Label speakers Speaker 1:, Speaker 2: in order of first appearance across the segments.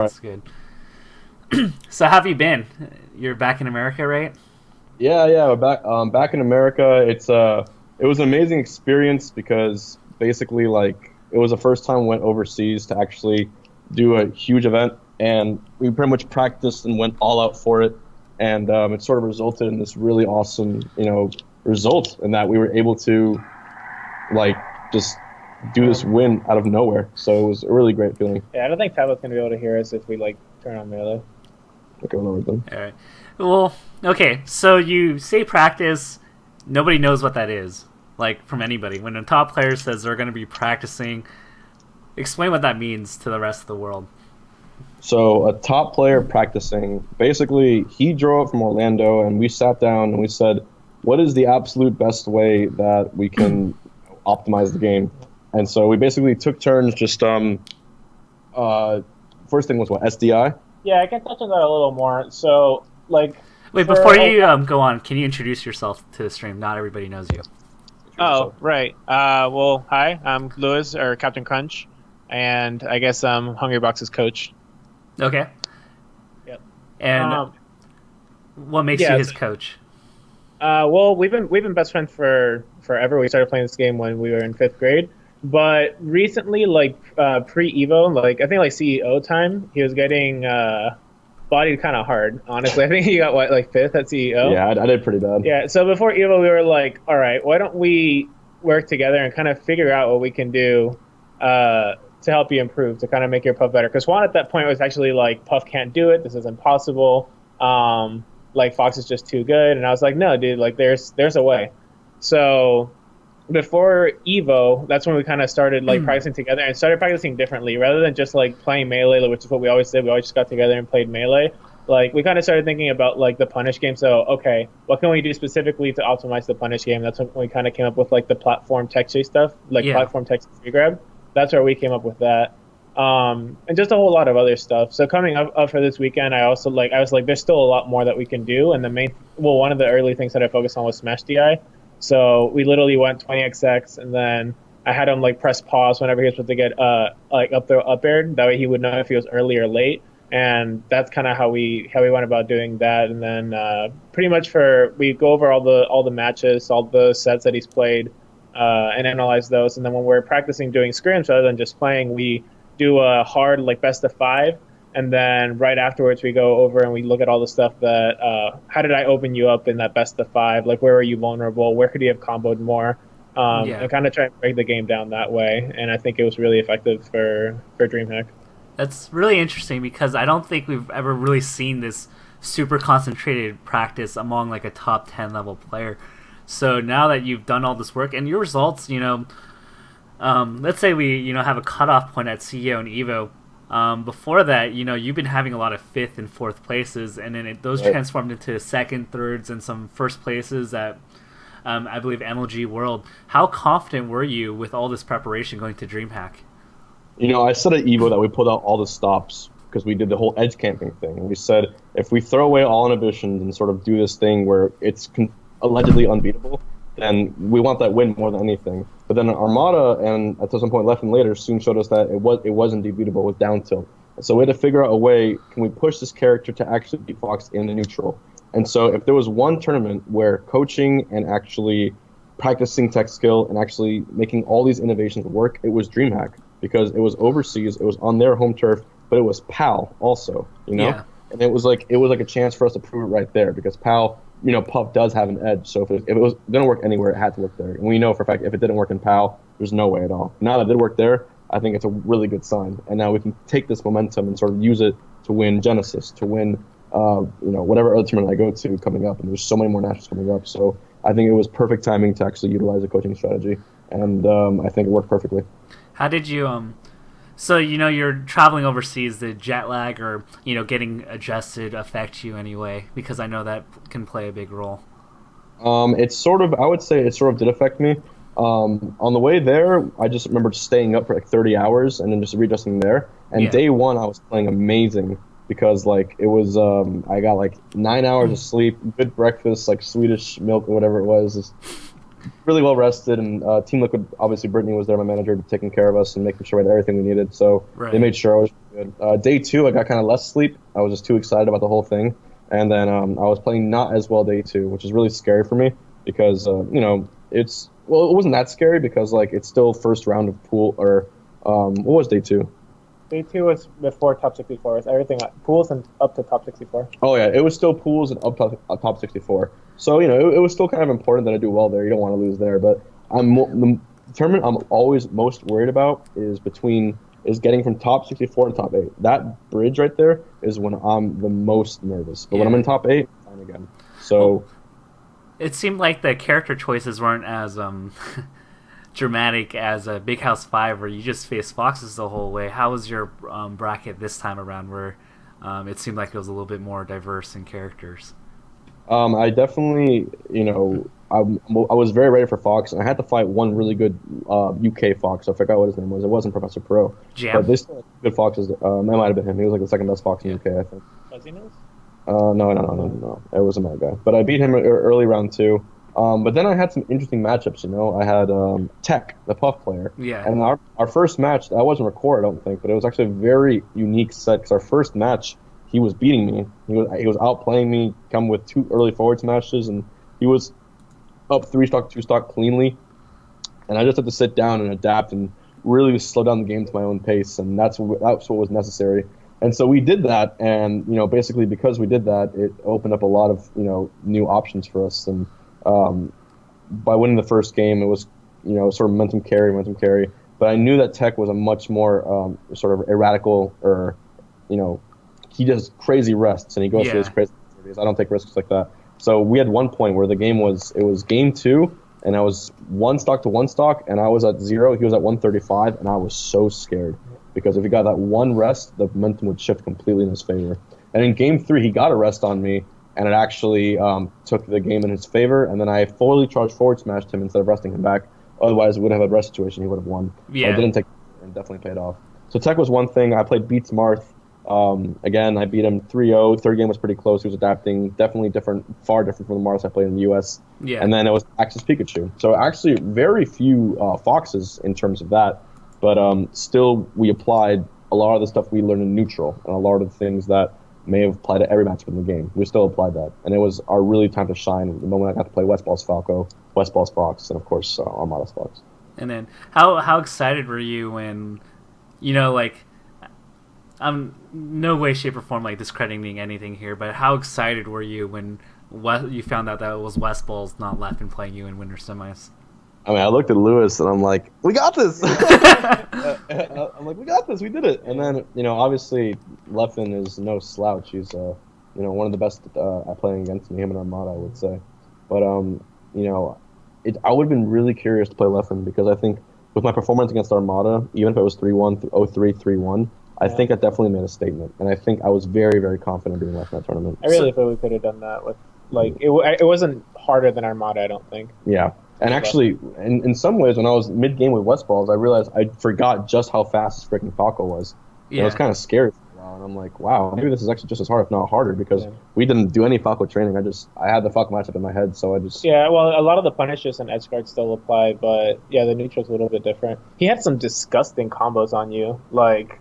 Speaker 1: That's good. So how have you been? You're back in America, right?
Speaker 2: Yeah. We're back in America. It was an amazing experience because basically, like, it was the first time we went overseas to actually do a huge event, and we pretty much practiced and went all out for it, and it sort of resulted in this really awesome, result in that we were able to like just do this win out of nowhere. So it was a really great feeling.
Speaker 3: Yeah, I don't think Tafo's gonna be able to hear us if we like turn on Melee.
Speaker 2: Okay, over them.
Speaker 1: All right. Well, okay. So you say practice. Nobody knows what that is. Like from anybody. When a top player says they're going to be practicing, explain what that means to the rest of the world.
Speaker 2: So a top player practicing, basically, he drove up from Orlando, and we sat down and we said, what is the absolute best way that we can optimize the game? And so we basically took turns just first thing was what, SDI?
Speaker 3: Yeah, I can touch on that a little more. So, like,
Speaker 1: Wait, before you go on, can you introduce yourself to the stream? Not everybody knows you.
Speaker 3: Oh, right. Well, hi, I'm Lewis, or Captain Crunch, and I guess I'm Hungrybox's coach.
Speaker 1: Okay.
Speaker 3: Yep.
Speaker 1: And what makes you his coach?
Speaker 3: Well, we've been best friends for forever. We started playing this game when we were in 5th grade. But recently, like pre-Evo, like I think like CEO time, he was getting bodied kind of hard. Honestly, I think he got what, like 5th at CEO.
Speaker 2: Yeah, I did pretty bad.
Speaker 3: Yeah. So before Evo, we were like, all right, why don't we work together and kind of figure out what we can do to help you improve, to kind of make your Puff better? Because Juan at that point was actually like, Puff can't do it. This is impossible. Like Fox is just too good. And I was like, no, dude, like there's a way. So before Evo, that's when we kind of started like practicing together and started practicing differently rather than just like playing Melee, which is what we always did. We always just got together and played Melee. Like we kind of started thinking about like the punish game. So, okay, what can we do specifically to optimize the punish game? That's when we kind of came up with like the platform tech chase stuff, like platform tech free grab. That's where we came up with that. And just a whole lot of other stuff. So coming up for this weekend, I was like, there's still a lot more that we can do. And one of the early things that I focused on was Smash DI. So we literally went 20xx, and then I had him like press pause whenever he was supposed to get like up throw up air. That way he would know if he was early or late. And that's kind of how we went about doing that. And then pretty much we go over all the matches, all the sets that he's played, and analyze those. And then when we're practicing doing scrims rather than just playing, we do a hard like best of 5. And then right afterwards, we go over and we look at all the stuff that, how did I open you up in that best of 5? Like, where were you vulnerable? Where could you have comboed more? And kind of try and break the game down that way. And I think it was really effective for Dreamhack.
Speaker 1: That's really interesting because I don't think we've ever really seen this super concentrated practice among like a top 10 level player. So now that you've done all this work and your results, let's say we, have a cutoff point at CEO and Evo. Before that, you've been having a lot of 5th and 4th places, and then those transformed into 2nd, 3rds, and some 1st places at, I believe, MLG World. How confident were you with all this preparation going to DreamHack?
Speaker 2: I said at Evo that we pulled out all the stops because we did the whole edge camping thing. And we said if we throw away all inhibitions and sort of do this thing where it's allegedly unbeatable, then we want that win more than anything. But then Armada, and at some point left and later, soon showed us that it was indeed beatable with down tilt. So we had to figure out a way, can we push this character to actually beat Fox in the neutral? And so if there was one tournament where coaching and actually practicing tech skill and actually making all these innovations work, it was DreamHack, because it was overseas, it was on their home turf, but it was PAL also,
Speaker 1: Yeah.
Speaker 2: And it was like a chance for us to prove it right there, because PAL, Puff does have an edge. So if it was going to work anywhere, it had to work there. And we know for a fact if it didn't work in PAL, there's no way at all. Now that it did work there, I think it's a really good sign. And now we can take this momentum and sort of use it to win Genesis, to win, whatever other tournament I go to coming up. And there's so many more nationals coming up. So I think it was perfect timing to actually utilize a coaching strategy. And I think it worked perfectly.
Speaker 1: How did you so you're traveling overseas, the jet lag or getting adjusted affect you anyway? Because I know that can play a big role.
Speaker 2: It's sort of, I would say it sort of did affect me. On the way there, I just remember staying up for like 30 hours and then just readjusting there. And day one, I was playing amazing because like it was, I got like 9 hours of sleep, good breakfast, like Swedish milk or whatever it was. really well rested, and Team Liquid, obviously Brittany was there, my manager, taking care of us and making sure we had everything we needed. So
Speaker 1: Right.
Speaker 2: they made sure I was good. Day 2, I got kind of less sleep. I was just too excited about the whole thing, and then I was playing not as well day 2, which is really scary for me because it wasn't that scary because like it's still first round of pool or what was day 2?
Speaker 3: Day 2 was before top 64. It's everything pools and up to top 64.
Speaker 2: Oh yeah, it was still pools and up top 64. So it was still kind of important that I do well there. You don't want to lose there, but the tournament I'm always most worried about is getting from top 64 to top 8. That bridge right there is when I'm the most nervous. But when I'm in top 8, I'm fine again. So
Speaker 1: it seemed like the character choices weren't as dramatic as a Big House 5 where you just face foxes the whole way. How was your bracket this time around where it seemed like it was a little bit more diverse in characters?
Speaker 2: I definitely, I was very ready for Fox, and I had to fight one really good UK Fox. I forgot what his name was. It wasn't Professor Pro.
Speaker 1: Jam?
Speaker 2: But they still had good Foxes. That might have been him. He was like the second best Fox in the UK, I think.
Speaker 3: Fuzzy Nose?
Speaker 2: No. It wasn't that guy. But I beat him early round 2. But then I had some interesting matchups, I had Tech, the Puff player.
Speaker 1: Yeah.
Speaker 2: And our first match, that wasn't recorded, I don't think, but it was actually a very unique set because our first match, he was beating me. He was outplaying me, come with 2 early forward smashes, and he was up 3 stock, 2 stock cleanly. And I just had to sit down and adapt and really slow down the game to my own pace, and that's what was necessary. And so we did that, and basically because we did that, it opened up a lot of new options for us. And by winning the first game, it was sort of momentum carry. But I knew that Tech was a much more sort of erratical, or he does crazy rests and he goes for his crazy activities. I don't take risks like that. So we had one point where it was game 2, and I was 1 stock to 1 stock, and I was at 0. He was at 135, and I was so scared because if he got that one rest, the momentum would shift completely in his favor. And in game 3, he got a rest on me, and it actually took the game in his favor. And then I fully charged forward smashed him instead of resting him back. Otherwise, we would have had a rest situation. He would have won.
Speaker 1: Yeah.
Speaker 2: I didn't take it, and definitely paid off. So Tech was one thing. I played Beats Marth. Again, I beat him 3-0. Third game was pretty close. He was adapting. Definitely far different from the Marth I played in the U.S.
Speaker 1: Yeah.
Speaker 2: And then it was Axis Pikachu. So actually very few Foxes in terms of that. But still, we applied a lot of the stuff we learned in neutral and a lot of the things that may have applied to every matchup in the game. We still applied that. And it was our really time to shine the moment I got to play Westball's Falco, Westball's Fox, and of course Armada's Fox.
Speaker 1: And then how excited were you when, I'm no way, shape, or form discrediting anything here, but how excited were you when you found out that it was Westball's not left and playing you in winter semis?
Speaker 2: I mean, I looked at Lewis and I'm like, we got this. I'm like, we got this. We did it. And then, obviously, Leffen is no slouch. He's, one of the best at playing against me, him and Armada, I would say. But, I would have been really curious to play Leffen because I think with my performance against Armada, even if it was 3-1, 0-3, 3-1, I think I definitely made a statement. And I think I was very, very confident being left in that tournament.
Speaker 3: I really thought we could have done that with, it wasn't harder than Armada, I don't think.
Speaker 2: Yeah. And actually, in some ways, when I was mid-game with Westballs, I realized I forgot just how fast this freaking Falco was. Yeah. It was kind of scary for a while, and I'm like, wow, maybe this is actually just as hard, if not harder, because we didn't do any Falco training. I had the Falco matchup in my head, so I just...
Speaker 3: Yeah, well, a lot of the punishes and edge guards still apply, but yeah, the neutral's a little bit different. He had some disgusting combos on you, like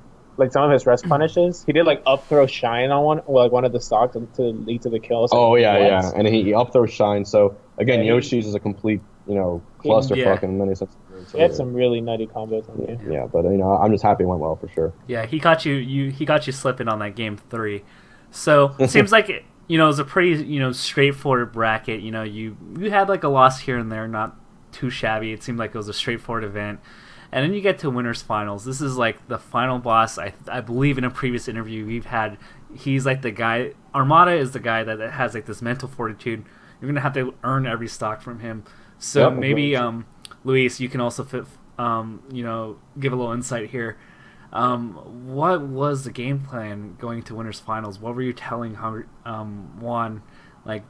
Speaker 3: some of his rest punishes. He did up throw shine on one of the stocks to lead to the kills.
Speaker 2: Oh, yeah, and he up throw shine, so again, Yoshi's is a complete... clusterfuck in many senses.
Speaker 3: He had some really nutty combos on you.
Speaker 2: Yeah, but I'm just happy it went well for sure.
Speaker 1: Yeah, he got you slipping on that game 3. So it seems like it was a pretty straightforward bracket. You had a loss here and there, not too shabby. It seemed like it was a straightforward event. And then you get to winners finals. This is the final boss. I believe in a previous interview he's the guy. Armada is the guy that has this mental fortitude. You're gonna have to earn every stock from him. So maybe, Luis, you can also give a little insight here. What was the game plan going to winners finals? What were you telling Juan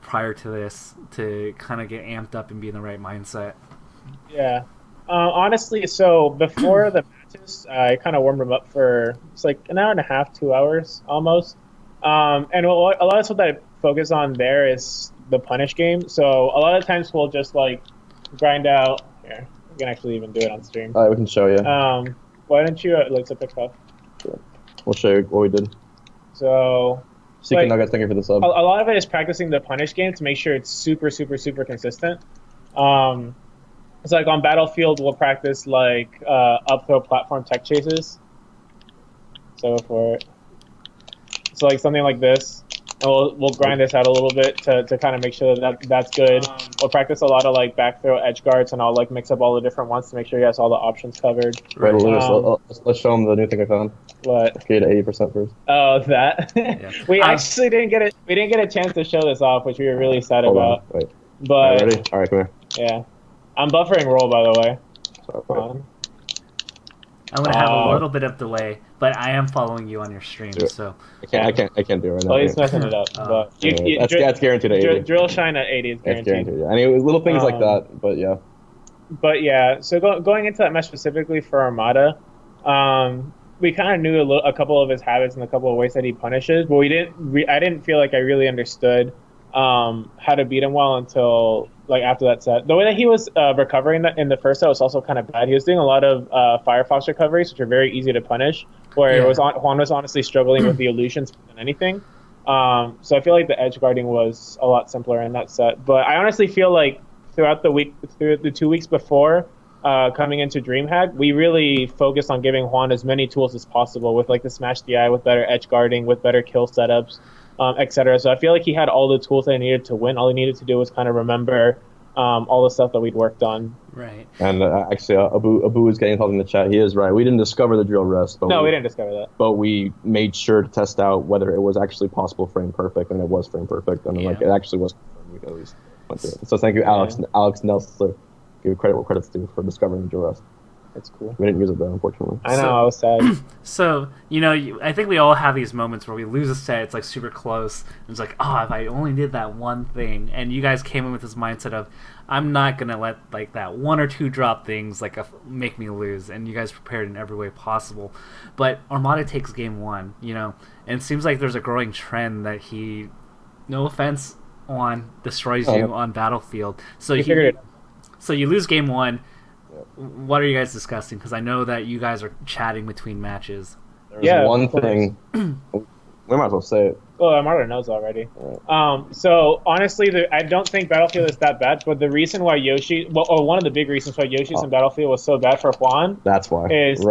Speaker 1: prior to this to kind of get amped up and be in the right mindset?
Speaker 3: Yeah, honestly, so before the matches, I kind of warmed him up for an hour and a half, 2 hours almost. And a lot of stuff that I focus on there is the punish game. So a lot of times we'll just grind out. Here, we can actually even do it on stream.
Speaker 2: All right, we can show you.
Speaker 3: Why don't you let's pick up?
Speaker 2: Sure. We'll show you what we did.
Speaker 3: So.
Speaker 2: Seeking Nuggets, thank you for the sub.
Speaker 3: A lot of it is practicing the punish game to make sure it's super consistent. It's like on Battlefield, we'll practice like up throw platform tech chases. So for it. So like something like this. And we'll grind this out a little bit to kind of make sure that's good. We'll practice a lot of like back throw edge guards, and I'll like mix up all the different ones to make sure he has all the options covered.
Speaker 2: Right, let's show him the new thing I found.
Speaker 3: What?
Speaker 2: Okay, to 80% first.
Speaker 3: Oh, that.
Speaker 1: Yeah.
Speaker 3: We actually didn't get it. We didn't get a chance to show this off, which we were really sad
Speaker 2: Hold
Speaker 3: about.
Speaker 2: on. Wait.
Speaker 3: But
Speaker 2: All right, ready? All right, come here.
Speaker 3: yeah, I'm buffering roll, by the way.
Speaker 2: Sorry,
Speaker 1: I'm gonna have a little bit of delay, but I am following you on your stream, so
Speaker 2: I can't do it right now.
Speaker 3: Well, he's messing it up. But
Speaker 2: that's guaranteed at 80.
Speaker 3: Drill shine at 80 is guaranteed.
Speaker 2: That's guaranteed. Yeah. I mean, little things like that, but yeah.
Speaker 3: But yeah, so going into that match specifically for Armada, we kind of knew a couple of his habits and a couple of ways that he punishes, but I didn't feel like I really understood how to beat him well until like after that set. The way that he was recovering in the first set was also kind of bad. He was doing a lot of Firefox recoveries, which are very easy to punish, where Juan was honestly struggling with the illusions more than anything. So I feel like the edge guarding was a lot simpler in that set. But I honestly feel like through the 2 weeks before coming into Dreamhack, we really focused on giving Juan as many tools as possible with like the Smash DI, with better edge guarding, with better kill setups, etc. So I feel like he had all the tools that he needed to win. All he needed to do was kind of remember all the stuff that we'd worked on.
Speaker 1: Right.
Speaker 2: And actually, Abu is getting involved in the chat. He is right. We didn't discover the drill rest. But
Speaker 3: we didn't discover that.
Speaker 2: But we made sure to test out whether it was actually possible frame perfect, and it was frame perfect, and like it actually was. We at least went through it. So thank you, Alex Nelson. Give credit where credit's due for discovering the drill rest.
Speaker 3: That's cool.
Speaker 2: We didn't use it though, unfortunately.
Speaker 3: I know, I was sad.
Speaker 1: So, I think we all have these moments where we lose a set, it's like super close, and it's like, if I only did that one thing, and you guys came in with this mindset of, I'm not going to let like that one or two drop things like make me lose, and you guys prepared in every way possible. But Armada takes game one, and it seems like there's a growing trend that he, no offense, destroys you on Battlefield. So So you lose game one. What are you guys discussing? Because I know that you guys are chatting between matches.
Speaker 2: There's one thing. We might as well say it.
Speaker 3: Well, Armada knows already. So honestly, I don't think Battlefield is that bad. But the reason why one of the big reasons why Yoshi's in Battlefield was so bad for Juan.
Speaker 2: That's why.
Speaker 3: Is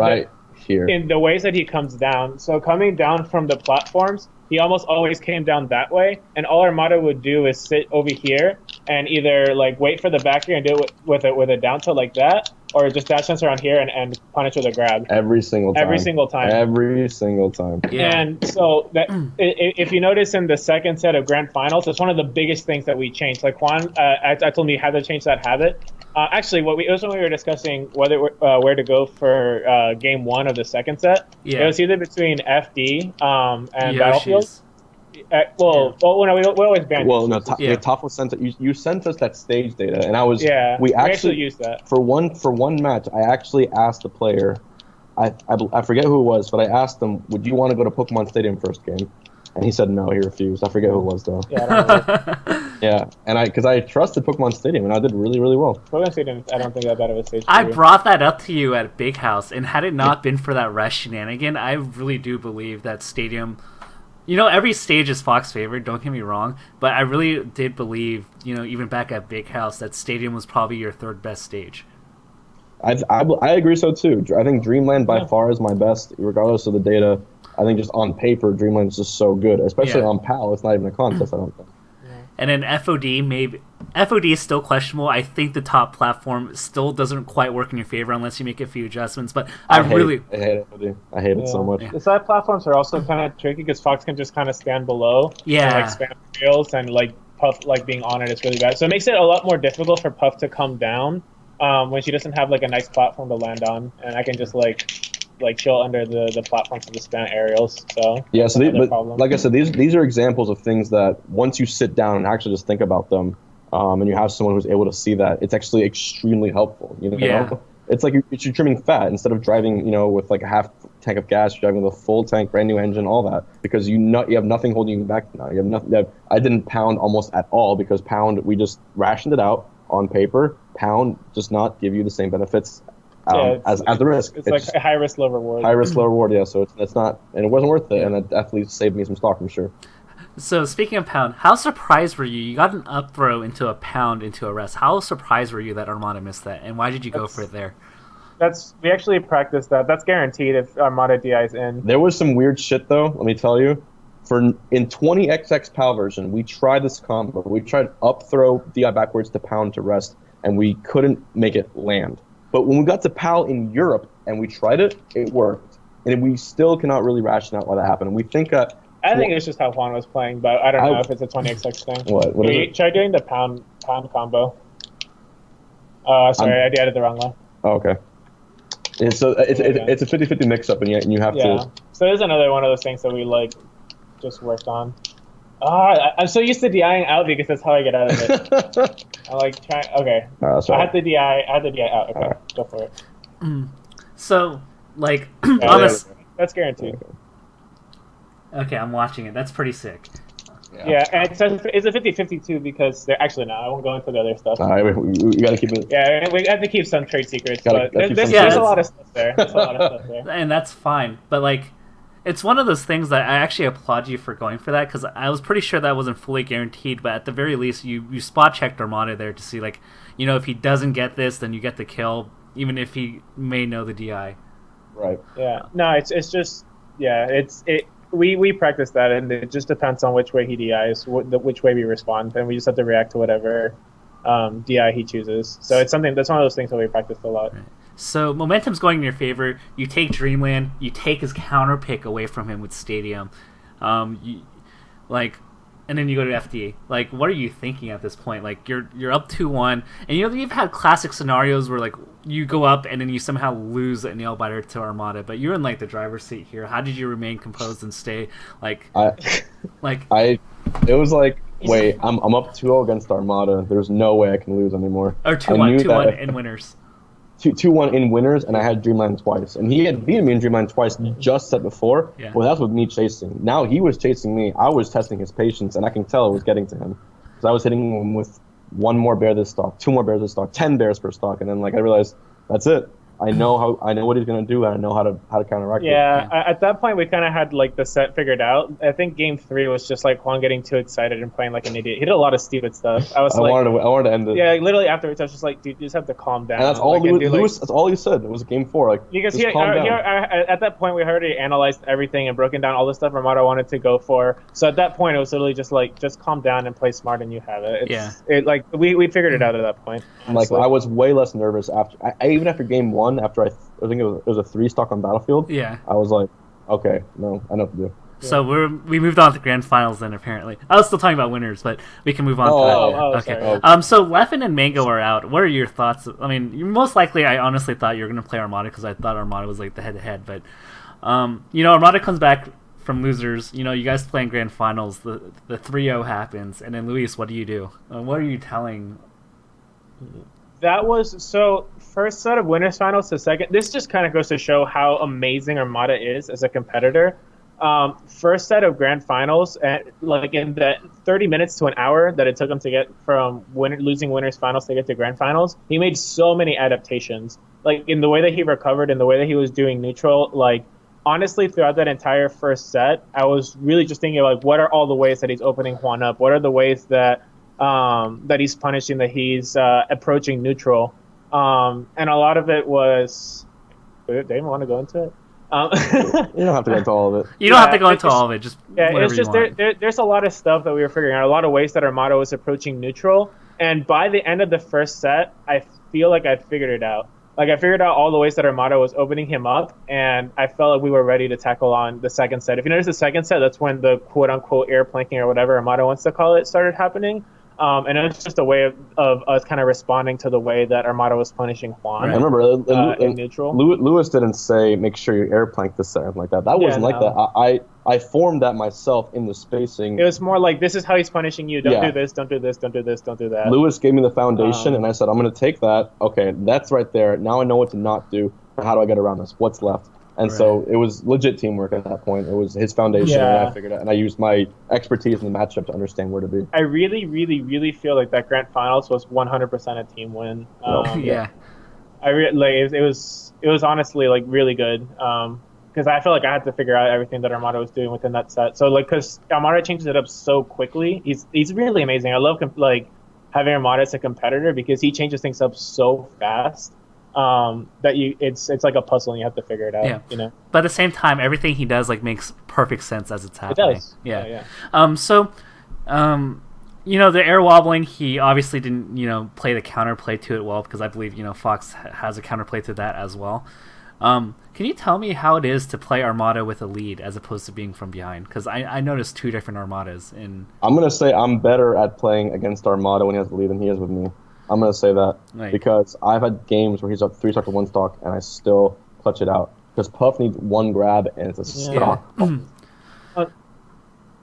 Speaker 2: here.
Speaker 3: In the ways that he comes down. So coming down from the platforms, he almost always came down that way, and all Armada would do is sit over here and either like wait for the back air and do it with a down tilt like that, or just dash sensor on here and punish with a grab.
Speaker 2: Every single time.
Speaker 3: Yeah. And so that if you notice in the second set of Grand Finals, it's one of the biggest things that we changed. Like Juan, I told him he had to change that habit. Actually, it was when we were discussing where to go for game one of the second set. Yeah. It was either between FD and Battlefield. We always banned.
Speaker 2: Well, no, Tafo sent it. You sent us that stage data, and I was.
Speaker 3: Yeah. We actually used that
Speaker 2: for one match. I actually asked the player. I forget who it was, but I asked him, "Would you want to go to Pokemon Stadium first game?" And he said no. He refused. I forget who it was though. Yeah, and because I trusted Pokemon Stadium, and I did really, really well.
Speaker 3: Pokemon Stadium, I don't think that bad of a stage.
Speaker 1: I brought that up to you at Big House, and had it not been for that rush shenanigan, I really do believe that Stadium. Every stage is Fox favorite, don't get me wrong, but I really did believe, even back at Big House, that Stadium was probably your third best stage.
Speaker 2: I agree so too. I think Dreamland by far is my best, regardless of the data. I think just on paper, Dreamland is just so good, especially on PAL. It's not even a contest, I don't think.
Speaker 1: And then FOD is still questionable. I think the top platform still doesn't quite work in your favor unless you make a few adjustments. But I hate
Speaker 2: FOD. I hate it so much.
Speaker 3: The side platforms are also kind of tricky because Fox can just kind of stand below.
Speaker 1: Yeah.
Speaker 3: And, spam rails and Puff being on it is really bad. So it makes it a lot more difficult for Puff to come down when she doesn't have a nice platform to land on, and I can just chill under the platforms of the spam aerials. So
Speaker 2: yeah, like I said, these are examples of things that once you sit down and actually just think about them, and you have someone who's able to see that, it's actually extremely helpful. It's like you're trimming fat instead of driving, with a half tank of gas. You're driving with a full tank, brand new engine, all that, because you have nothing holding you back now. You have nothing. I didn't pound almost at all because pound we just rationed it out. on paper, Pound does not give you the same benefits as the risk.
Speaker 3: It's like a high risk, low reward.
Speaker 2: High risk, low reward, yeah. So it's not, and it wasn't worth it,
Speaker 1: Yeah.
Speaker 2: and it definitely saved me some stock, I'm sure.
Speaker 1: So speaking of Pound, how surprised were you? You got an up throw into a Pound into a rest. How surprised were you that Armada missed that, and why did you go for it there?
Speaker 3: We actually practiced that. That's guaranteed if Armada DI's in.
Speaker 2: There was some weird shit though. Let me tell you. In 20XX PAL version, we tried this combo. We tried up throw DI backwards to Pound to rest, and we couldn't make it land. But when we got to PAL in Europe and we tried it, it worked, and we still cannot really ration out why that happened. And we think.
Speaker 3: I think it's just how Juan was playing, but I don't know if it's a 20XX thing.
Speaker 2: What is it?
Speaker 3: Try doing the pound combo. Sorry, I added the wrong one.
Speaker 2: Oh, okay. And so it's a 50-50 mix-up, and you have to...
Speaker 3: So there's another one of those things that we, just worked on. I'm so used to DIing out because that's how I get out of it. I'm trying... Okay.
Speaker 2: Right.
Speaker 3: I had the DI out. Okay, go for it.
Speaker 1: So,
Speaker 3: that's guaranteed.
Speaker 1: Okay, I'm watching it. That's pretty sick.
Speaker 3: Yeah, and it's a 50-50 too because they're actually no, I won't go into the other stuff.
Speaker 2: All right, we got to keep it.
Speaker 3: Yeah, we have to keep some trade secrets, but there's a lot of stuff there.
Speaker 1: And that's fine. But it's one of those things that I actually applaud you for going for that because I was pretty sure that wasn't fully guaranteed. But at the very least, you spot checked Armada there to see if he doesn't get this, then you get the kill, even if he may know the DI.
Speaker 2: Right.
Speaker 3: Yeah. No, it's just We practice that, and it just depends on which way he DIs, which way we respond, and we just have to react to whatever DI he chooses. So it's something that's one of those things that we practiced a lot.
Speaker 1: Right. So momentum's going in your favor. You take Dreamland, you take his counter pick away from him with Stadium, and then you go to FDA. What are you thinking at this point? You're up 2-1, and you've had classic scenarios where you go up and then you somehow lose a nail biter to Armada, but you're in the driver's seat here. How did you remain composed and stay
Speaker 2: it was wait, I'm up 2-0 against Armada. There's no way I can lose anymore.
Speaker 1: Or 2-1 in winners.
Speaker 2: 2-1 in winners, and I had Dreamland twice. And he had beaten me in Dreamland twice just set before. Yeah. Well, that's with me chasing. Now he was chasing me. I was testing his patience, and I can tell it was getting to him. Because I was hitting him with 1 more bear this stock, 2 more bears this stock, 10 bears per stock. And then I realized, that's it. I know what he's gonna do, and I know how to counteract it.
Speaker 3: Yeah, at that point we kind of had the set figured out. I think game 3 was just Juan getting too excited and playing like an idiot. He did a lot of stupid stuff. I
Speaker 2: wanted to end it.
Speaker 3: Yeah, literally afterwards I was just dude, you just have to calm down.
Speaker 2: And that's all Lewis. That's all he said. It was game 4.
Speaker 3: Because at that point we had already analyzed everything and broken down all the stuff Armada wanted to go for. So at that point it was literally just calm down and play smart, and you have it. We figured it out at that point.
Speaker 2: I was way less nervous even after game 1. After I think it was a 3 stock on Battlefield.
Speaker 1: Yeah.
Speaker 2: I was okay, no, I know what to do.
Speaker 1: So we moved on to grand finals then. Apparently, I was still talking about winners, but we can move on to that. Okay.
Speaker 3: Sorry.
Speaker 1: So Leffen and Mango are out. What are your thoughts? I mean, most likely, I honestly thought you were going to play Armada because I thought Armada was the head-to-head. But Armada comes back from losers. You guys play in grand finals. The 3-0 happens, and then Luis, what do you do? What are you telling?
Speaker 3: That was first set of winners finals to second. This just kind of goes to show how amazing Armada is as a competitor. First set of grand finals, in the 30 minutes to an hour that it took him to get from losing winners finals to get to grand finals, he made so many adaptations. In the way that he recovered, in the way that he was doing neutral. Honestly, throughout that entire first set, I was really just thinking what are all the ways that he's opening Juan up? What are the ways that he's punishing, that he's approaching neutral? And a lot of it was... Dave, want to go into it?
Speaker 2: You don't have to go into all of it.
Speaker 1: You don't have to go into all of it. Just
Speaker 3: it's just there's a lot of stuff that we were figuring out, a lot of ways that Armada was approaching neutral. And by the end of the first set, I feel like I figured it out. I figured out all the ways that Armada was opening him up, and I felt like we were ready to tackle on the second set. If you notice the second set, that's when the quote-unquote air planking or whatever Armada wants to call it started happening. And it was just a way of us kind of responding to the way that Armada was punishing Juan.
Speaker 2: Right. I remember
Speaker 3: in neutral.
Speaker 2: Lewis didn't say make sure you air plank this or anything like that. That wasn't like that. I formed that myself in the spacing.
Speaker 3: It was more this is how he's punishing you. Don't do this, don't do this, don't do this, don't do that.
Speaker 2: Lewis gave me the foundation, and I said, I'm going to take that. Okay, that's right there. Now I know what to not do. How do I get around this? What's left? And so it was legit teamwork at that point. It was his foundation, and I figured out, and I used my expertise in the matchup to understand where to be.
Speaker 3: I really, really, really feel like that grand finals was 100% a team win.
Speaker 1: Yeah.
Speaker 3: It was honestly like really good. Because I feel like I had to figure out everything that Armada was doing within that set. So like, because Armada changes it up so quickly, he's really amazing. I love like having Armada as a competitor because he changes things up so fast. That it's like a puzzle and you have to figure it out.
Speaker 1: Yeah.
Speaker 3: You know.
Speaker 1: But at the same time, everything he does like makes perfect sense as it's happening.
Speaker 3: It does.
Speaker 1: Yeah. The air wobbling, he obviously didn't, play the counterplay to it well because I believe, Fox has a counterplay to that as well. Can you tell me how it is to play Armada with a lead as opposed to being from behind? Because I noticed two different Armadas.
Speaker 2: I'm going to say I'm better at playing against Armada when he has the lead than he is with me. I'm going to say that because I've had games where he's up 3 stock to 1 stock and I still clutch it out. Because Puff needs 1 grab and it's a stock.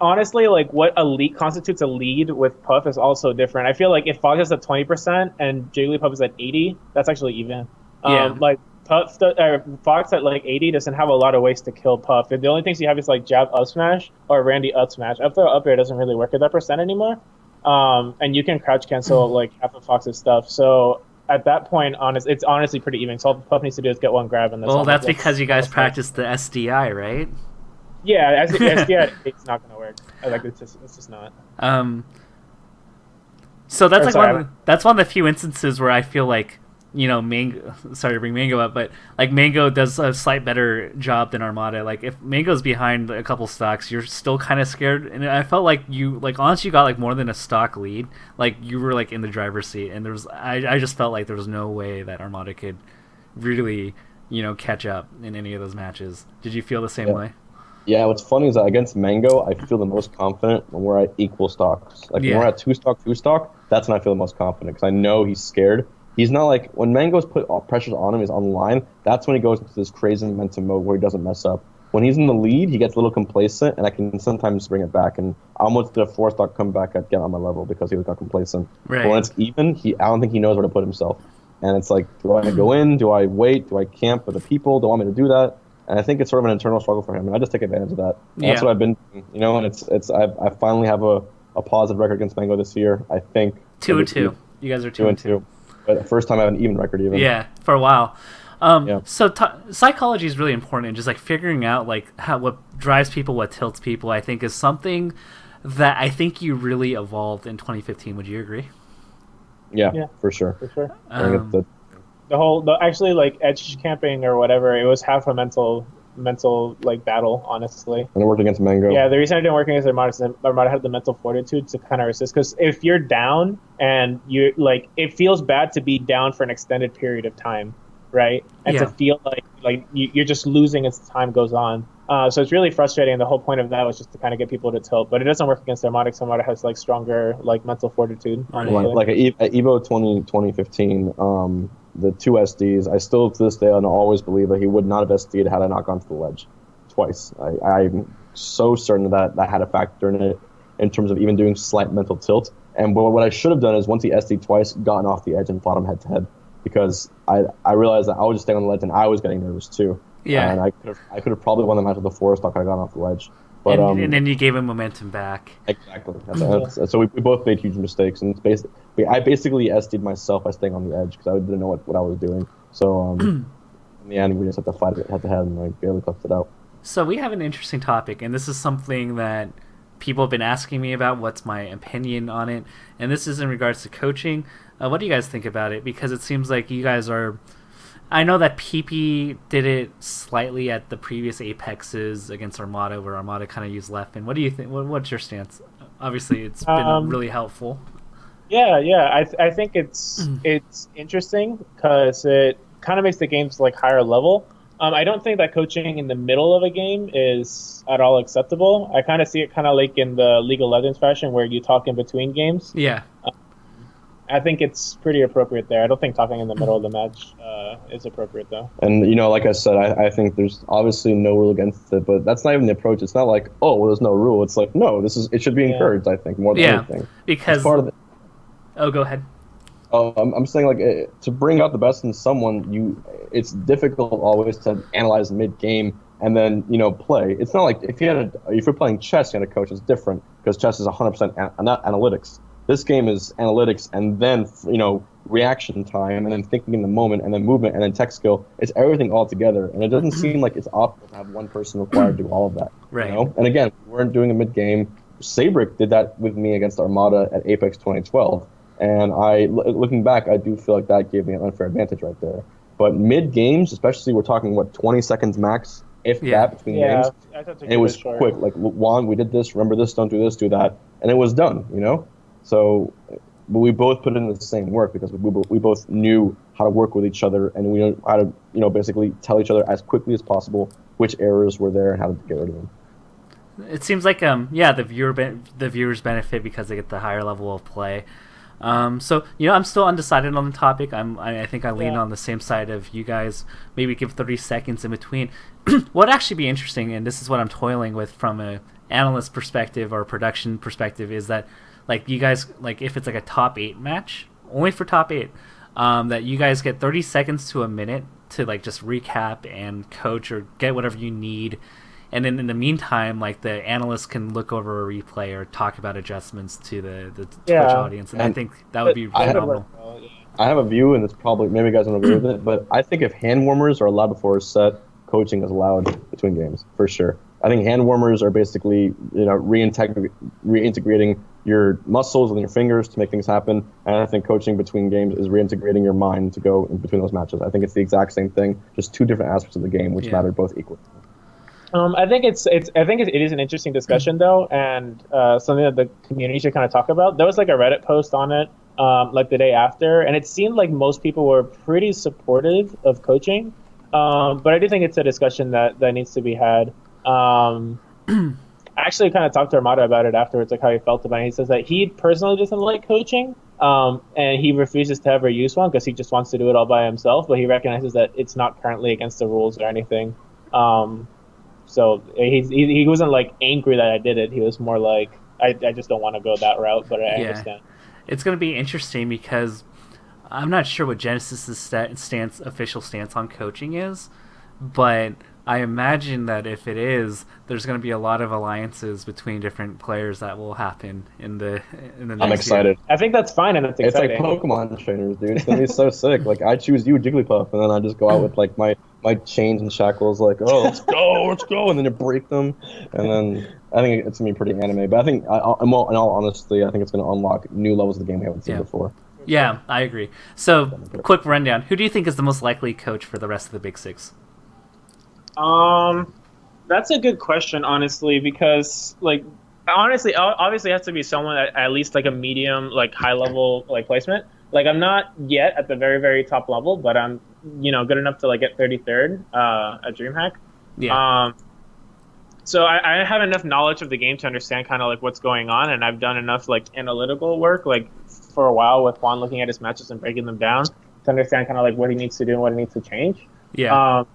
Speaker 3: Honestly, like what a lead constitutes a lead with Puff is also different. I feel like if Fox is at 20% and Jigglypuff is at 80, that's actually even. Like Fox at like 80 doesn't have a lot of ways to kill Puff. The only things you have is like jab up smash or Randy up smash. Up throw up air doesn't really work at that percent anymore. And you can crouch cancel like half of Fox's stuff. So at that point, it's honestly pretty even. So all Puff needs to do is get 1 grab. And
Speaker 1: that's because you guys practice the SDI, right?
Speaker 3: Yeah, SDI it's not going to work. It's just not.
Speaker 1: So that's that's one of the few instances where I feel like Mango. Sorry to bring Mango up, but like Mango does a slight better job than Armada. Like if Mango's behind a couple stocks, you're still kind of scared. And I felt like once you got like more than a stock lead, like you were like in the driver's seat. And I just felt like there was no way that Armada could really catch up in any of those matches. Did you feel the same way?
Speaker 2: Yeah, what's funny is that against Mango, I feel the most confident when we're at equal stocks. Like when we're at 2 stock, that's when I feel the most confident because I know he's scared. He's not like when Mango's put pressures on him, he's on the line. That's when he goes into this crazy momentum mode where he doesn't mess up. When he's in the lead, he gets a little complacent, and I can sometimes bring it back. And I almost did a 4-stock comeback at get on my level because he got complacent.
Speaker 1: Right.
Speaker 2: But when it's even, I don't think he knows where to put himself. And it's like, do I go in? Do I wait? Do I camp with the people? Do I want me to do that? And I think it's sort of an internal struggle for him, and I just take advantage of that. And that's what I've been doing, and I finally have a positive record against Mango this year. I think
Speaker 1: 2-2. You guys are 2-2.
Speaker 2: But the first time I have an even record even.
Speaker 1: Yeah, for a while. So psychology is really important, and just like figuring out like what drives people, what tilts people, I think is something that I think you really evolved in 2015. Would you agree?
Speaker 2: Yeah, for sure.
Speaker 3: For sure. Actually like edge camping or whatever, it was half a mental like battle, honestly.
Speaker 2: And it worked against Mango.
Speaker 3: Yeah, the reason I didn't work against Armada is Armada had the mental fortitude to kind of resist. Because if you're down and you like, it feels bad to be down for an extended period of time, right? And to feel like you're just losing as time goes on. So it's really frustrating. And the whole point of that was just to kind of get people to tilt. But it doesn't work against Armada. Armada has like stronger like mental fortitude. Honestly.
Speaker 2: Like at EVO 2015. The 2 SDs, I still to this day and always believe that he would not have SD'd had I not gone to the ledge twice. I'm so certain that had a factor in it in terms of even doing slight mental tilt. And what I should have done is once he SD'd twice, gotten off the edge and fought him head to head because I realized that I was just staying on the ledge and I was getting nervous too.
Speaker 1: Yeah.
Speaker 2: And I could have probably won the match with the 4-stock had I gotten off the ledge. But,
Speaker 1: and then you gave him momentum back.
Speaker 2: Exactly. So we both made huge mistakes, and I basically SD'd myself by staying on the edge because I didn't know what I was doing. So in the end, we just had to fight it head to head, and I barely clutched it out.
Speaker 1: So we have an interesting topic, and this is something that people have been asking me about. What's my opinion on it? And this is in regards to coaching. What do you guys think about it? Because it seems like you guys are. I know that PP did it slightly at the previous Apexes against Armada, where Armada kind of used left. And what do you think? What's your stance? Obviously, it's been really helpful.
Speaker 3: Yeah. I think it's interesting because it kind of makes the games like higher level. I don't think that coaching in the middle of a game is at all acceptable. I kind of see it kind of like in the League of Legends fashion where you talk in between games.
Speaker 1: Yeah.
Speaker 3: I think it's pretty appropriate there. I don't think talking in the middle of the match is appropriate, though.
Speaker 2: And, like I said, I think there's obviously no rule against it, but that's not even the approach. It's not like, oh, well, there's no rule. It's like, no, it should be encouraged, I think, more than anything.
Speaker 1: Because...
Speaker 2: It's part of it.
Speaker 1: Oh, go ahead.
Speaker 2: I'm saying like to bring out the best in someone, it's difficult always to analyze mid game and then play. It's not like if you're playing chess and a coach, it's different because chess is 100% not analytics. This game is analytics and then reaction time and then thinking in the moment and then movement and then tech skill. It's everything all together, and it doesn't seem like it's optimal to have one person required to do all of that.
Speaker 1: Right.
Speaker 2: And again, we weren't doing a mid game. Sabrick did that with me against Armada at Apex 2012. And looking back, I do feel like that gave me an unfair advantage right there. But mid games, especially, we're talking 20 seconds max, if that, between games. And it was quick. Like, Juan, we did this. Remember this? Don't do this. Do that. And it was done. So, but we both put in the same work because we both knew how to work with each other, and we knew how to basically tell each other as quickly as possible which errors were there and how to get rid of them.
Speaker 1: It seems like the viewers benefit because they get the higher level of play. So I'm still undecided on the topic. I think I lean on the same side of you guys. Maybe give 30 seconds in between. What'd actually be interesting, and this is what I'm toiling with from a analyst perspective or production perspective, is that like you guys, like if it's like a top 8 match, only for top 8, that you guys get 30 seconds to a minute to like just recap and coach or get whatever you need. And then in the meantime, like the analysts can look over a replay or talk about adjustments to the Twitch audience, and I think that would be phenomenal.
Speaker 2: I have a view, and it's probably maybe you guys don't agree with it, but I think if hand warmers are allowed before a set, coaching is allowed between games for sure. I think hand warmers are basically reintegrating your muscles and your fingers to make things happen, and I think coaching between games is reintegrating your mind to go in between those matches. I think it's the exact same thing, just two different aspects of the game which matter both equally.
Speaker 3: I think it is an interesting discussion though, and something that the community should kind of talk about. There was like a Reddit post on it, like the day after, and it seemed like most people were pretty supportive of coaching. But I do think it's a discussion that needs to be had. I actually kind of talked to Armada about it afterwards, like how he felt about it. He says that he personally doesn't like coaching, and he refuses to ever use one because he just wants to do it all by himself. But he recognizes that it's not currently against the rules or anything. So he wasn't like angry that I did it. He was more like, I just don't want to go that route, but I understand.
Speaker 1: It's going to be interesting because I'm not sure what Genesis's official stance on coaching is, but I imagine that if it is, there's going to be a lot of alliances between different players that will happen in the next
Speaker 2: I'm excited.
Speaker 1: year.
Speaker 3: I think that's fine, and that's exciting.
Speaker 2: It's like Pokemon trainers, dude. It's going to be so sick. Like, I choose you, Jigglypuff, and then I just go out with like my chains and shackles, like, oh, let's go, and then you break them, and then I think it's going to be pretty anime. But I think, in all honesty, I think it's going to unlock new levels of the game we haven't seen before.
Speaker 1: Yeah, I agree. So, quick rundown. Who do you think is the most likely coach for the rest of the Big Six?
Speaker 3: That's a good question, honestly, because obviously it has to be someone at least like a medium, like high level, like placement. Like I'm not yet at the very, very top level, but I'm, good enough to like get 33rd, at Dreamhack.
Speaker 1: Yeah.
Speaker 3: So I have enough knowledge of the game to understand kind of like what's going on, and I've done enough like analytical work, like for a while with Juan looking at his matches and breaking them down to understand kind of like what he needs to do and what he needs to change.
Speaker 1: Yeah.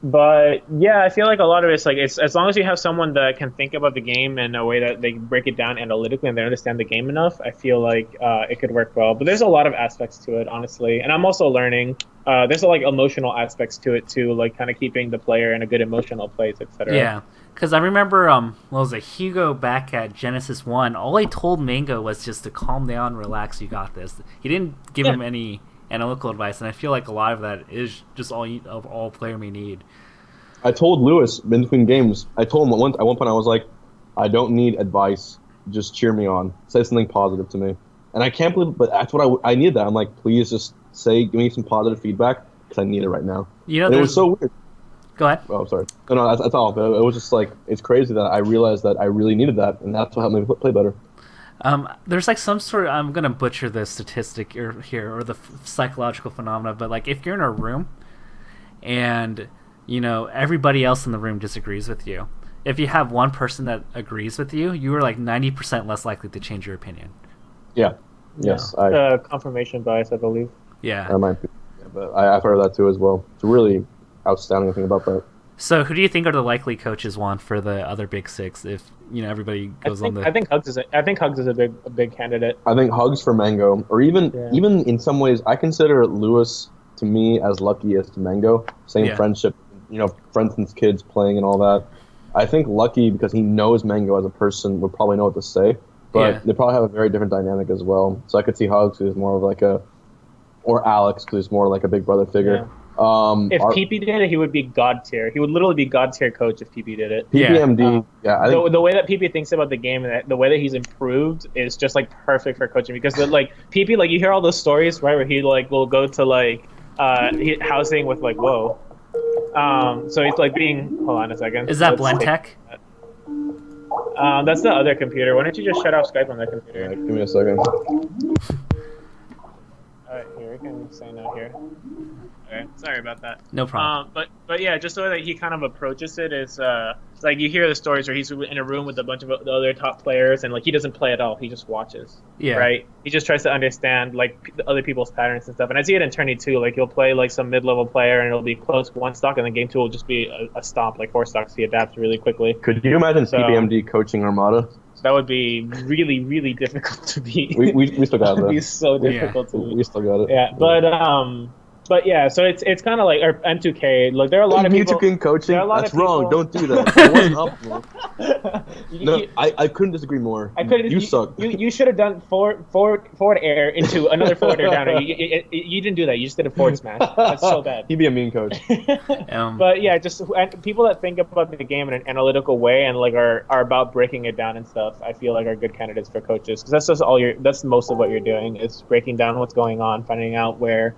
Speaker 3: But yeah, I feel like a lot of it's like it's as long as you have someone that can think about the game in a way that they break it down analytically and they understand the game enough, I feel like it could work well. But there's a lot of aspects to it, honestly, and I'm also learning. There's like emotional aspects to it too, like kind of keeping the player in a good emotional place, etc.
Speaker 1: Yeah, because I remember Hugo back at Genesis 1, all he told Mango was just to calm down, relax, you got this. He didn't give him any analytical advice, and I feel like a lot of that is just all player may need.
Speaker 2: I told Lewis in between games, I told him at one point I was like, I don't need advice, just cheer me on, say something positive to me. And I can't believe, but that's what I need that. I'm like, please just give me some positive feedback because I need it right now. And it was so weird.
Speaker 1: Go ahead.
Speaker 2: Oh, sorry. No, that's all. But it was just like, it's crazy that I realized that I really needed that, and that's what helped me play better.
Speaker 1: There's like some sort of, I'm gonna butcher the statistic here or the psychological phenomena, but like if you're in a room and everybody else in the room disagrees with you, if you have one person that agrees with you, you are like 90% less likely to change your opinion.
Speaker 2: Yeah. Yes.
Speaker 3: Confirmation bias, I believe.
Speaker 1: Yeah.
Speaker 2: That might be, but I've heard that too as well. It's a really outstanding thing about that.
Speaker 1: So who do you think are the likely coaches, Juan, for the other big six? If everybody goes on the.
Speaker 3: I think Hugs is a big candidate.
Speaker 2: I think Hugs for Mango, or even in some ways, I consider Lewis to me as lucky as to Mango. Same friendship, friends since kids playing and all that. I think Lucky, because he knows Mango as a person, would probably know what to say, but they probably have a very different dynamic as well. So I could see Hugs, who's more of like or Alex, who's more like a big brother figure.
Speaker 3: Yeah. If PP did it, he would be God tier. He would literally be God tier coach if PP did it.
Speaker 2: PPMD, I think
Speaker 3: the way that PP thinks about the game and the way that he's improved is just like perfect for coaching, because PP, like you hear all those stories, right, where he like will go to like housing with like whoa. So he's like being. Hold on a second.
Speaker 1: Is that Blendtech?
Speaker 3: That's the other computer. Why don't you just shut off Skype on that computer?
Speaker 2: Give me a second.
Speaker 3: Alright, here we can say no here. Okay, sorry about that.
Speaker 1: No problem.
Speaker 3: But yeah, just the way that he kind of approaches it is like you hear the stories where he's in a room with a bunch of the other top players, and like he doesn't play at all. He just watches. Yeah. Right. He just tries to understand like the other people's patterns and stuff. And I see it in Tourney too. Like he'll play like some mid-level player, and it'll be close one stock, and then game two will just be a stomp, like 4 stocks. He adapts really quickly.
Speaker 2: Could you imagine PPMD coaching Armada?
Speaker 3: That would be really, really difficult to beat.
Speaker 2: We still got that.
Speaker 3: It would be so difficult to beat.
Speaker 2: We still got it.
Speaker 3: Yeah, but yeah, so it's kind of like M2K. Like there are a lot of people.
Speaker 2: Mewtwo King coaching. That's wrong. Don't do that. It wasn't optimal. I couldn't disagree more. You suck.
Speaker 3: You should have done forward air into another forward air downer. You didn't do that. You just did a forward smash. That's so bad.
Speaker 2: He'd be a mean coach.
Speaker 3: But yeah, just people that think about the game in an analytical way and like are about breaking it down and stuff, I feel like are good candidates for coaches, because that's just that's most of what you're doing is breaking down what's going on, finding out where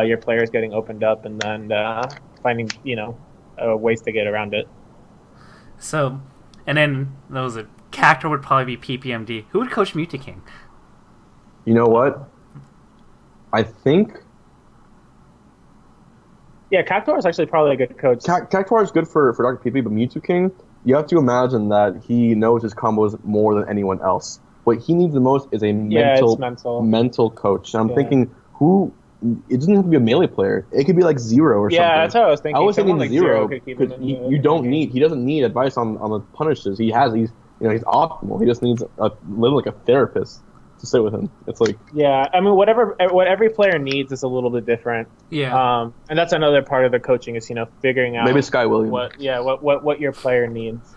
Speaker 3: your players getting opened up, and then finding ways to get around it.
Speaker 1: So, and then Cactor would probably be PPMD. Who would coach Mewtwo King?
Speaker 2: You know what? I think.
Speaker 3: Yeah, Cactor is actually probably a good coach.
Speaker 2: Cactor is good for Dr. PP, but Mewtwo King, you have to imagine that he knows his combos more than anyone else. What he needs the most is a mental coach. And I'm thinking, it doesn't have to be a melee player. It could be like Zero or something.
Speaker 3: Yeah, that's what I was thinking.
Speaker 2: I was thinking like Zero because he doesn't need advice on the punishes. He's optimal. He just needs like a therapist to sit with him. It's like
Speaker 3: I mean what every player needs is a little bit different. Yeah. And that's another part of the coaching is figuring out
Speaker 2: maybe Sky Williams.
Speaker 3: What your player needs.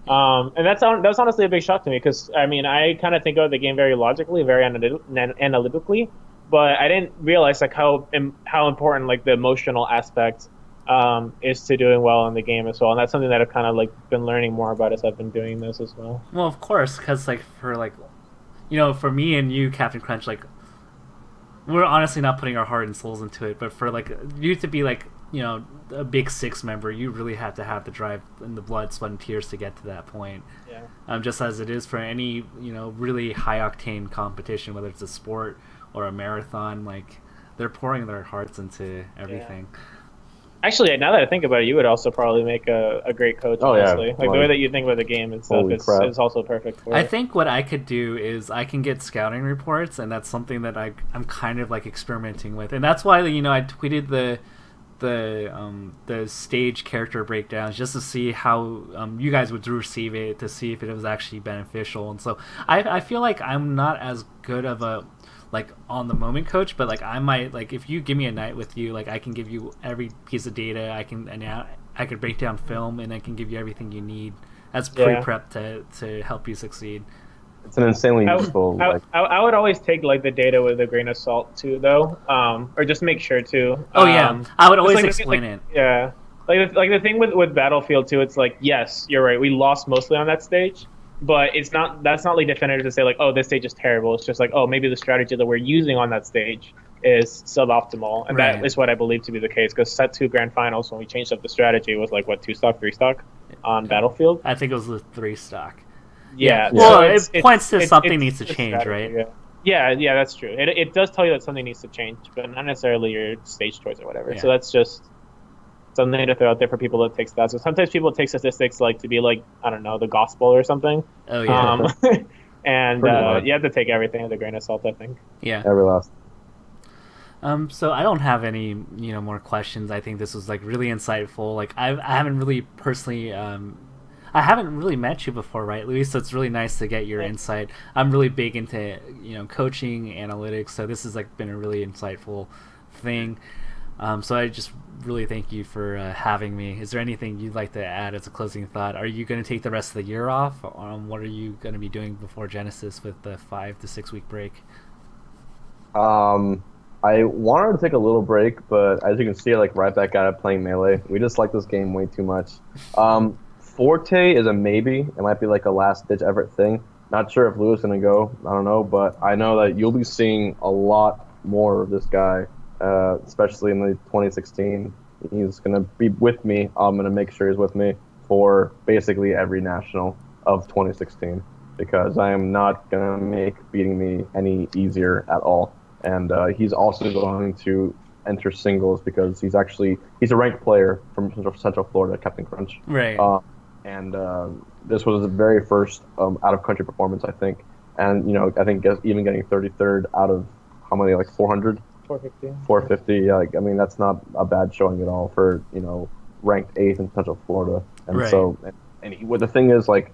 Speaker 3: And that's honestly a big shock to me, because I mean I kind of think of the game very logically, very analytically. But I didn't realize like how important like the emotional aspect is to doing well in the game as well, and that's something that I've kind of like been learning more about as I've been doing this as well.
Speaker 1: Well, of course, because like for me and you, Captain Crunch, like we're honestly not putting our heart and souls into it, but for like you to be like a big six member, you really have to have the drive and the blood, sweat, and tears to get to that point. Yeah. Just as it is for any really high octane competition, whether it's a sport or a marathon, like they're pouring their hearts into everything. Yeah.
Speaker 3: Actually, now that I think about it, you would also probably make a great coach. Honestly, like the way that you think about the game and stuff is also perfect for it.
Speaker 1: I think what I could do is I can get scouting reports, and that's something that I'm kind of like experimenting with, and that's why I tweeted the stage character breakdowns just to see how you guys would receive it, to see if it was actually beneficial. And so I feel like I'm not as good of a like on the moment coach, but like I might, like if you give me a night with you, like I can give you every piece of data, I could break down film, and I can give you everything you need as pre-prep to help you succeed.
Speaker 2: It's an insanely useful.
Speaker 3: I would always take like the data with a grain of salt too, though, or just make sure to.
Speaker 1: I would always explain it.
Speaker 3: Yeah, like the thing with Battlefield too, it's like, yes, you're right, we lost mostly on that stage, but that's not like definitive to say like, oh, this stage is terrible. It's just like, oh, maybe the strategy that we're using on that stage is suboptimal, and that is what I believe to be the case. Because set 2 grand finals, when we changed up the strategy, was like what, 2 stock, 3 stock on Battlefield.
Speaker 1: I think it was the 3 stock.
Speaker 3: Yeah.
Speaker 1: Well, it points to something needs to change, right?
Speaker 3: Yeah, that's true. It does tell you that something needs to change, but not necessarily your stage choice or whatever. Yeah. So that's just something to throw out there for people that take stats. So sometimes people take statistics like to be like, I don't know, the gospel or something.
Speaker 1: Oh yeah.
Speaker 3: And you have to take everything with a grain of salt, I think.
Speaker 1: Yeah.
Speaker 2: Every last.
Speaker 1: So I don't have any, more questions. I think this was like really insightful. Like I haven't really personally, I haven't really met you before, right, Luis? So it's really nice to get your insight. I'm really big into, coaching, analytics. So this has like been a really insightful thing. So I just really thank you for having me. Is there anything you'd like to add as a closing thought? Are you going to take the rest of the year off? What are you going to be doing before Genesis with the 5 to 6 week break?
Speaker 2: I wanted to take a little break, but as you can see, like right back at it playing Melee. We just like this game way too much. Forte is a maybe. It might be like a last ditch effort thing. Not sure if Lewis is gonna go. I don't know, but I know that you'll be seeing a lot more of this guy, especially in the 2016. He's gonna be with me. I'm gonna make sure he's with me for basically every national of 2016 because I am not gonna make beating me any easier at all. And he's also going to enter singles because he's a ranked player from Central Florida, Captain Crunch.
Speaker 1: Right.
Speaker 2: And this was his very first out of country performance, I think. And I think even getting 33rd out of how many, like 400?
Speaker 3: 450.
Speaker 2: 450. Yeah, I mean that's not a bad showing at all for ranked 8th in Central Florida. And
Speaker 1: right.
Speaker 2: So the thing is like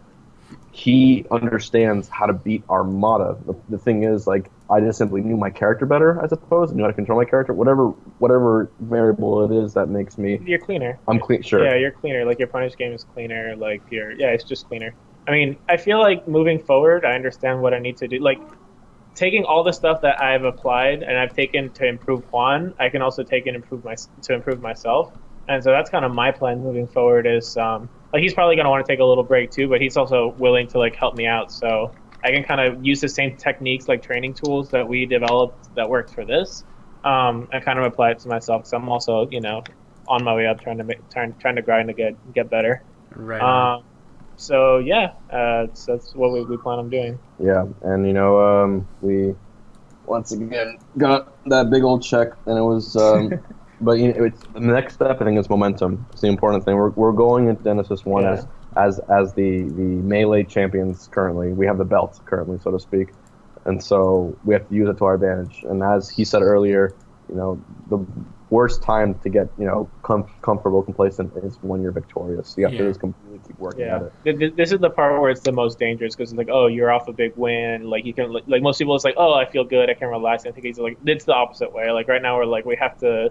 Speaker 2: he understands how to beat Armada. The thing is like I just simply knew my character better, I suppose, and knew how to control my character. Whatever variable it is that makes me.
Speaker 3: You're cleaner.
Speaker 2: I'm clean. Sure.
Speaker 3: Yeah, you're cleaner. Like your punish game is cleaner. Like it's just cleaner. I mean, I feel like moving forward, I understand what I need to do. Like taking all the stuff that I've applied and I've taken to improve Juan, I can also take and improve myself. And so that's kind of my plan moving forward. Is like he's probably gonna want to take a little break too, but he's also willing to like help me out. So I can kind of use the same techniques, like training tools that we developed that worked for this, and kind of apply it to myself. Because I'm also, on my way up, trying to grind to get better.
Speaker 1: Right.
Speaker 3: So yeah, so that's what we plan on doing.
Speaker 2: Yeah, and we once again got that big old check, and it was. But it's the next step. I think is momentum. It's the important thing. We're going into Genesis 1 as the Melee champions currently. We have the belt currently, so to speak, and so we have to use it to our advantage. And as he said earlier, the worst time to get comfortable, complacent is when you're victorious. You have to just completely keep working at it.
Speaker 3: This is the part where it's the most dangerous because it's like, oh, you're off a big win. Like you can like most people, it's like, oh, I feel good, I can relax. I think it's like it's the opposite way. Like right now, we're like we have to.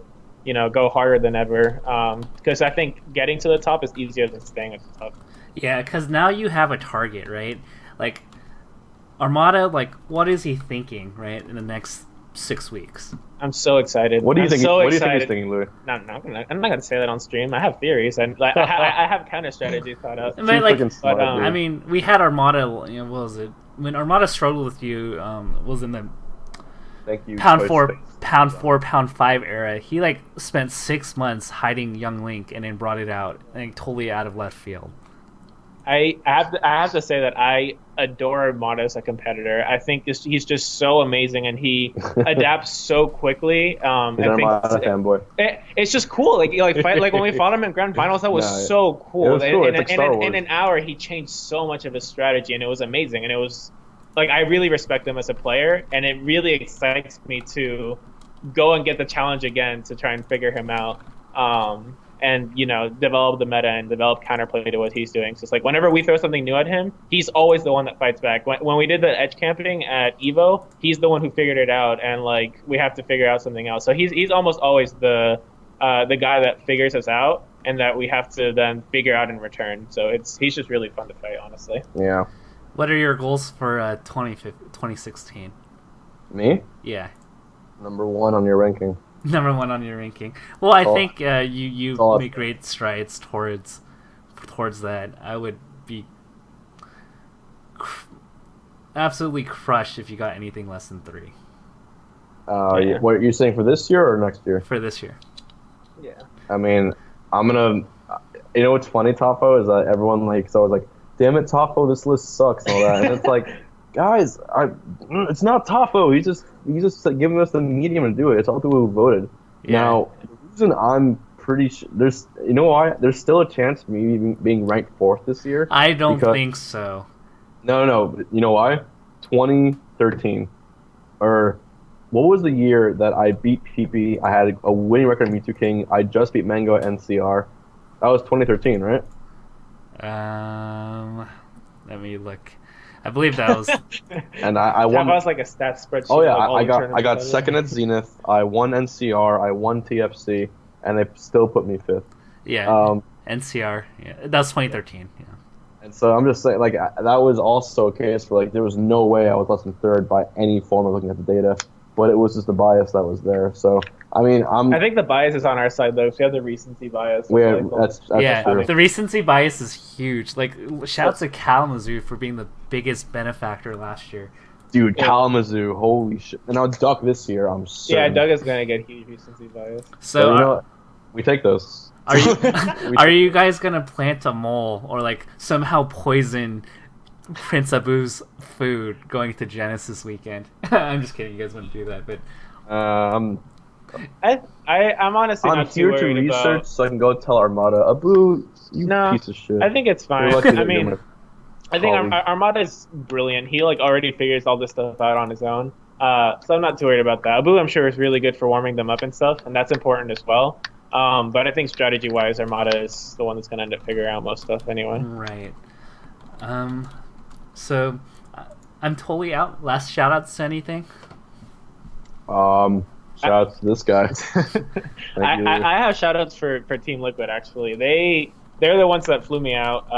Speaker 3: Go harder than ever. Because I think getting to the top is easier than staying at the top.
Speaker 1: Yeah, because now you have a target, right? Like, Armada, like, what is he thinking, right, in the next 6 weeks?
Speaker 3: I'm so excited.
Speaker 2: What do you think?
Speaker 3: So
Speaker 2: what do you think he's thinking, Louis?
Speaker 3: No, I'm not going to say that on stream. I have theories, and like, I have counter strategies thought out.
Speaker 1: I mean, we had Armada, what was it? When Armada struggled with you, was in the
Speaker 2: Thank you.
Speaker 1: pound 4, pound 5 era. He like spent 6 months hiding young Link and then brought it out, like totally out of left field.
Speaker 3: I have to say that I adore Armada as a competitor. I think he's just so amazing, and he adapts so quickly. It's just cool. Like when we fought him in grand finals, that was so cool. In an hour, he changed so much of his strategy, and it was amazing. And it was like I really respect him as a player, and it really excites me to go and get the challenge again to try and figure him out. And develop the meta and develop counterplay to what he's doing. So it's like whenever we throw something new at him, he's always the one that fights back. When we did the edge camping at Evo, he's the one who figured it out, and like we have to figure out something else. So he's almost always the guy that figures us out, and that we have to then figure out in return. So he's just really fun to fight, honestly.
Speaker 2: Yeah.
Speaker 1: What are your goals for 2016?
Speaker 2: Me?
Speaker 1: Yeah.
Speaker 2: Number 1 on your ranking.
Speaker 1: Number 1 on your ranking. Well, I think you make great strides towards that. I would be absolutely crushed if you got anything less than 3.
Speaker 2: What are you saying for this year or next year?
Speaker 1: For this year.
Speaker 3: Yeah.
Speaker 2: I mean, I'm gonna. You know what's funny, Tafo, is that everyone so I was like, "Damn it, Tafo, this list sucks" and all that, and it's like. Guys, it's not Tafo. He's just giving us the medium to do it. It's all people who voted. Yeah. Now, the reason I'm pretty sure there's why there's still a chance of me being ranked 4th this year.
Speaker 1: I don't think so.
Speaker 2: No. You know why? 2013, or what was the year that I beat PP? I had a winning record in Mewtwo King. I just beat Mango at NCR. That was 2013, right?
Speaker 1: Let me look. I believe that was.
Speaker 2: And I won.
Speaker 3: That was like a stats spreadsheet.
Speaker 2: Oh yeah,
Speaker 3: like all
Speaker 2: I
Speaker 3: the
Speaker 2: got
Speaker 3: tournaments.
Speaker 2: second at Zenith. I won NCR. I won TFC, and they still put me fifth.
Speaker 1: Yeah. NCR. Yeah, that was 2013. Yeah.
Speaker 2: And so I'm just saying, like, that was also a case where, like, there was no way I was less than third by any form of looking at the data, but it was just the bias that was there. So, I mean,
Speaker 3: I think the bias is on our side, though, because we have the recency bias.
Speaker 2: That's
Speaker 1: yeah,
Speaker 2: true.
Speaker 1: the recency bias is huge. Like, shouts to Kalamazoo for being the biggest benefactor last year.
Speaker 2: Dude, Kalamazoo, holy shit. And now Duck this year, I'm certain.
Speaker 3: Yeah, Doug is going to get huge recency bias.
Speaker 1: So,
Speaker 2: you know what? We take those.
Speaker 1: Are you guys gonna plant a mole or like somehow poison Prince Abu's food going to Genesis weekend? I'm just kidding. You guys wouldn't do that, but
Speaker 2: I'm
Speaker 3: honestly not too
Speaker 2: here to
Speaker 3: worried
Speaker 2: research
Speaker 3: about...
Speaker 2: so I can go tell Armada, Abu, you
Speaker 3: No,
Speaker 2: piece of shit.
Speaker 3: I think it's fine.
Speaker 2: You're lucky that
Speaker 3: I
Speaker 2: you're
Speaker 3: mean,
Speaker 2: my
Speaker 3: I think
Speaker 2: colleague.
Speaker 3: Armada's brilliant. He like already figures all this stuff out on his own. So I'm not too worried about that. Abu, I'm sure, is really good for warming them up and stuff, and that's important as well. But I think strategy-wise, Armada is the one that's going to end up figuring out most stuff anyway.
Speaker 1: Right. So I'm totally out. Last shout-outs to anything?
Speaker 2: Shout out to this guy.
Speaker 3: I have shout-outs for Team Liquid, actually. They're the ones that flew me out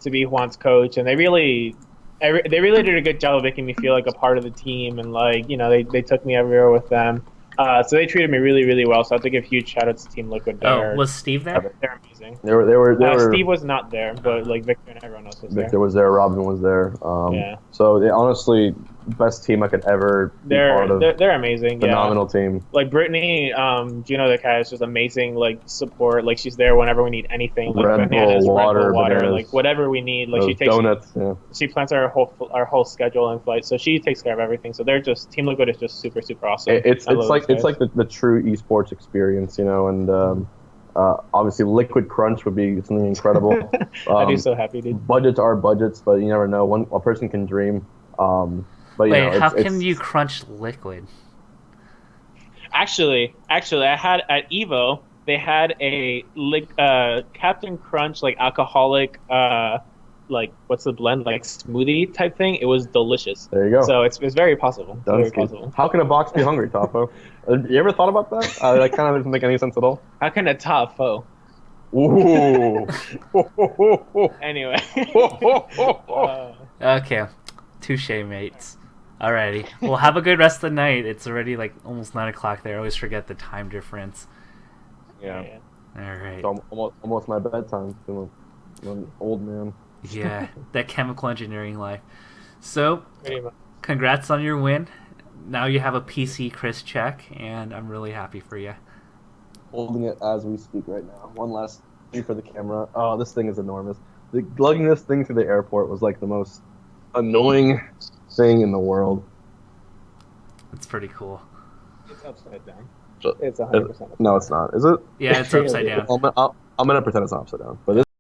Speaker 3: to be Juan's coach, and they really did a good job of making me feel like a part of the team, and like, you know, they took me everywhere with them. So they treated me really, really well. So I have to give huge shout outs to Team Liquid.
Speaker 1: Oh, was Steve there?
Speaker 3: They're amazing.
Speaker 2: They were.
Speaker 3: Steve was not there, but like Victor and everyone else was there.
Speaker 2: Victor was there. Robin was there.
Speaker 3: Yeah.
Speaker 2: So they honestly, best team I could ever be part of.
Speaker 3: They're amazing.
Speaker 2: Phenomenal team.
Speaker 3: Like Brittany, Gino the cat is just amazing. Like support. Like she's there whenever we need anything. Like
Speaker 2: Red Bull, water,
Speaker 3: like whatever we need. Like she takes
Speaker 2: donuts. Yeah.
Speaker 3: She plans our whole schedule and flight. So she takes care of everything. So they're just Team Liquid is just super, super awesome.
Speaker 2: It's like the true esports experience, you know, and obviously Liquid Crunch would be something incredible.
Speaker 3: I'd be so happy, dude.
Speaker 2: Budgets are budgets, but you never know. A person can dream. But
Speaker 1: wait, how can you crunch Liquid?
Speaker 3: Actually, I had at Evo they had a Captain Crunch like alcoholic like what's the blend, like smoothie type thing. It was delicious.
Speaker 2: There you go.
Speaker 3: So it's very possible. Very possible.
Speaker 2: How can a box be hungry, Tafo? You ever thought about that? That kind of doesn't make any sense at all.
Speaker 3: How can a Tafo?
Speaker 2: Ooh.
Speaker 3: Anyway.
Speaker 1: Okay, touche, mates. Alrighty. Well, have a good rest of the night. It's already like almost 9 o'clock there. I always forget the time difference.
Speaker 2: Yeah.
Speaker 1: All right.
Speaker 2: It's almost my bedtime. I'm an old man.
Speaker 1: Yeah, that chemical engineering life. So, congrats on your win. Now you have a PC Chris check, and I'm really happy for you.
Speaker 2: Holding it as we speak right now. One last thing for the camera. Oh, this thing is enormous. Lugging this thing to the airport was like the most annoying thing in the world.
Speaker 1: It's pretty cool.
Speaker 3: It's upside down.
Speaker 2: So,
Speaker 3: it's 100%.
Speaker 2: No, it's not. Is it?
Speaker 1: Yeah, it's upside down.
Speaker 2: I'm gonna pretend it's not upside down, but